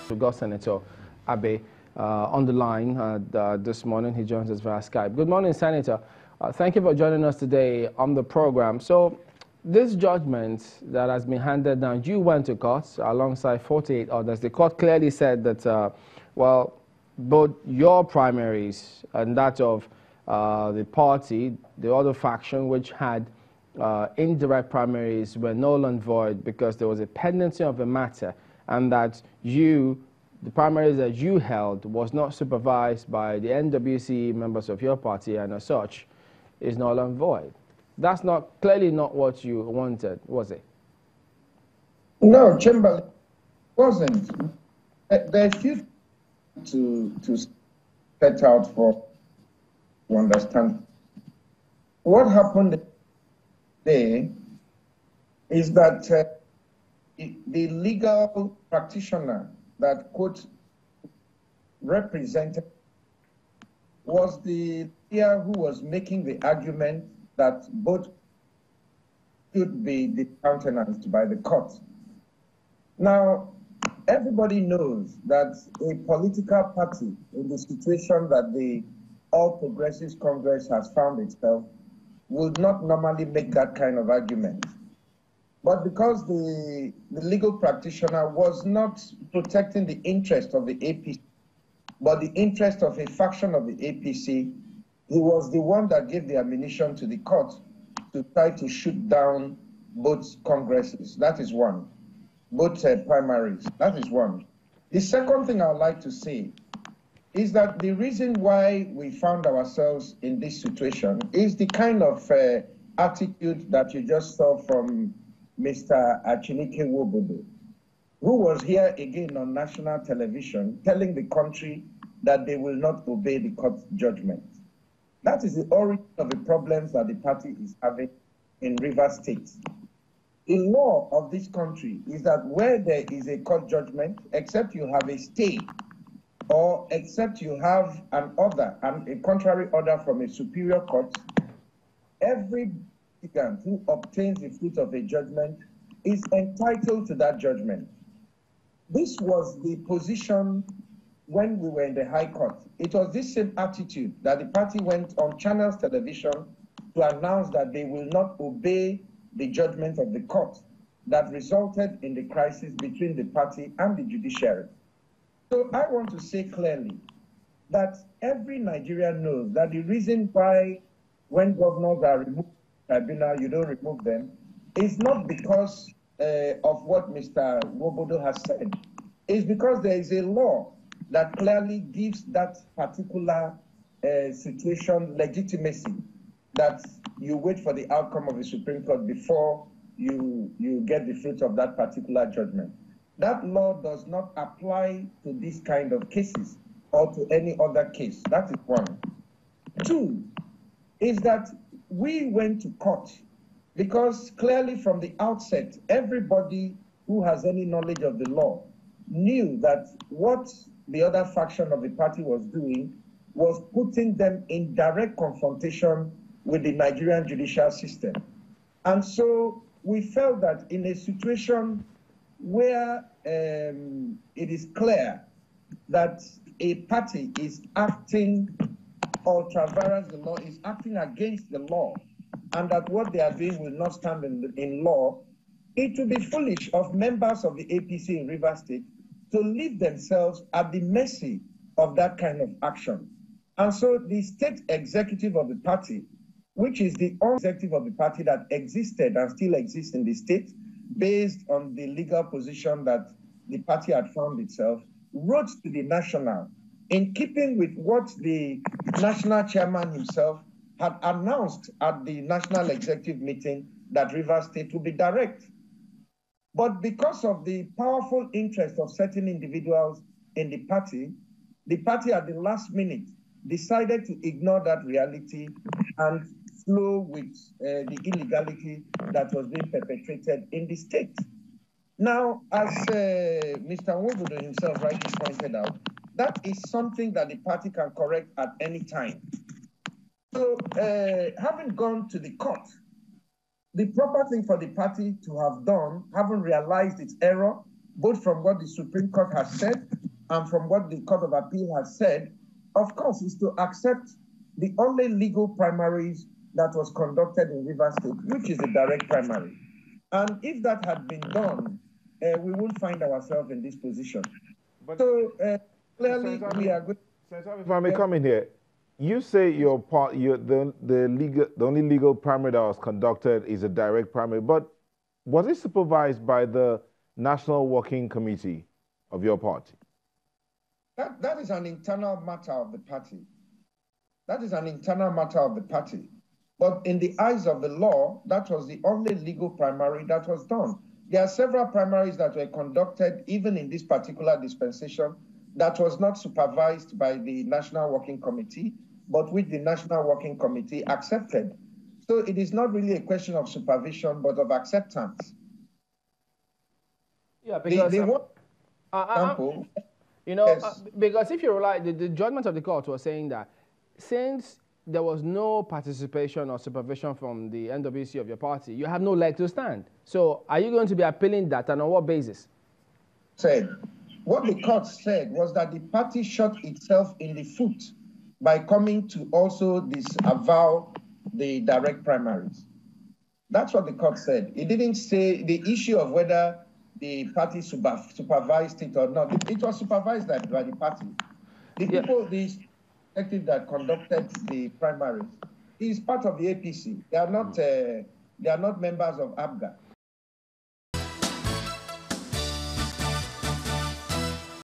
We've got Senator Abe on the line this morning. He joins us via Skype. Good morning, Senator. Thank you for joining us today on the program. So, this judgment that has been handed down, you went to court alongside 48 others. The court clearly said that, well, both your primaries and that of the party, the other faction which had indirect primaries, were null and void because there was a pendency of a matter, and that the primaries that you held was not supervised by the NWC members of your party, and as such is null and void. That's clearly not what you wanted, was it? No, Chamberlain, wasn't. There's few to set out for to understand. What happened there is that the legal practitioner that quote represented was the lawyer who was making the argument that both should be discountenanced by the court. Now, everybody knows that a political party in the situation that the All Progressives Congress has found itself would not normally make that kind of argument. But because the legal practitioner was not protecting the interest of the APC, but the interest of a faction of the APC, he was the one that gave the ammunition to the court to try to shoot down both congresses. That is one. Both primaries. That is one. The second thing I would like to say is that the reason why we found ourselves in this situation is the kind of attitude that you just saw from Mr. Achinike Wobodo, who was here again on national television telling the country that they will not obey the court judgment. That is the origin of the problems that the party is having in Rivers State. The law of this country is that where there is a court judgment, except you have a stay, or except you have an order, a contrary order from a superior court, every litigant who obtains the fruit of a judgment is entitled to that judgment. This was the position when we were in the High Court. It was this same attitude that the party went on Channels Television to announce that they will not obey the judgment of the court that resulted in the crisis between the party and the judiciary. So I want to say clearly that every Nigerian knows that the reason why when governors are removed from the tribunal, you don't remove them, is not because of what Mr. Wobodo has said. It's because there is a law that clearly gives that particular situation legitimacy, that you wait for the outcome of the Supreme Court before you get the fruit of that particular judgment. That law does not apply to this kind of cases or to any other case. That is one. Two, is that we went to court because clearly from the outset, everybody who has any knowledge of the law knew that what the other faction of the party was doing was putting them in direct confrontation with the Nigerian judicial system. And so we felt that in a situation where it is clear that a party is acting ultra vires the law, is acting against the law, and that what they are doing will not stand in law, it would be foolish of members of the APC in Rivers State to leave themselves at the mercy of that kind of action. And so the state executive of the party, which is the only executive of the party that existed and still exists in the state, based on the legal position that the party had found itself, wrote to the national, in keeping with what the national chairman himself had announced at the national executive meeting, that Rivers State will be direct. But because of the powerful interest of certain individuals in the party at the last minute decided to ignore that reality and flow with the illegality that was being perpetrated in the state. Now, as Mr. Wobodo himself rightly pointed out, that is something that the party can correct at any time. So, having gone to the court, the proper thing for the party to have done, having realized its error, both from what the Supreme Court has said and from what the Court of Appeal has said, of course, is to accept the only legal primaries that was conducted in Rivers State, which is the direct primary. And if that had been done, we won't find ourselves in this position. But so clearly, we are good. If I may come in here, you say your part, the only legal primary that was conducted is a direct primary, but was it supervised by the National Working Committee of your party? That is an internal matter of the party. That is an internal matter of the party. But in the eyes of the law, that was the only legal primary that was done. There are several primaries that were conducted, even in this particular dispensation, that was not supervised by the National Working Committee, but which the National Working Committee accepted. So it is not really a question of supervision, but of acceptance. Yeah, because example, yes. Because if you rely, the judgment of the court was saying that since there was no participation or supervision from the NWC of your party, you have no leg to stand. So are you going to be appealing that, and on what basis? What the court said was that the party shot itself in the foot by coming to also disavow the direct primaries. That's what the court said. It didn't say the issue of whether the party supervised it or not. It was supervised by the party. The people, the executive that conducted the primaries, is part of the APC. They are not members of ABGA.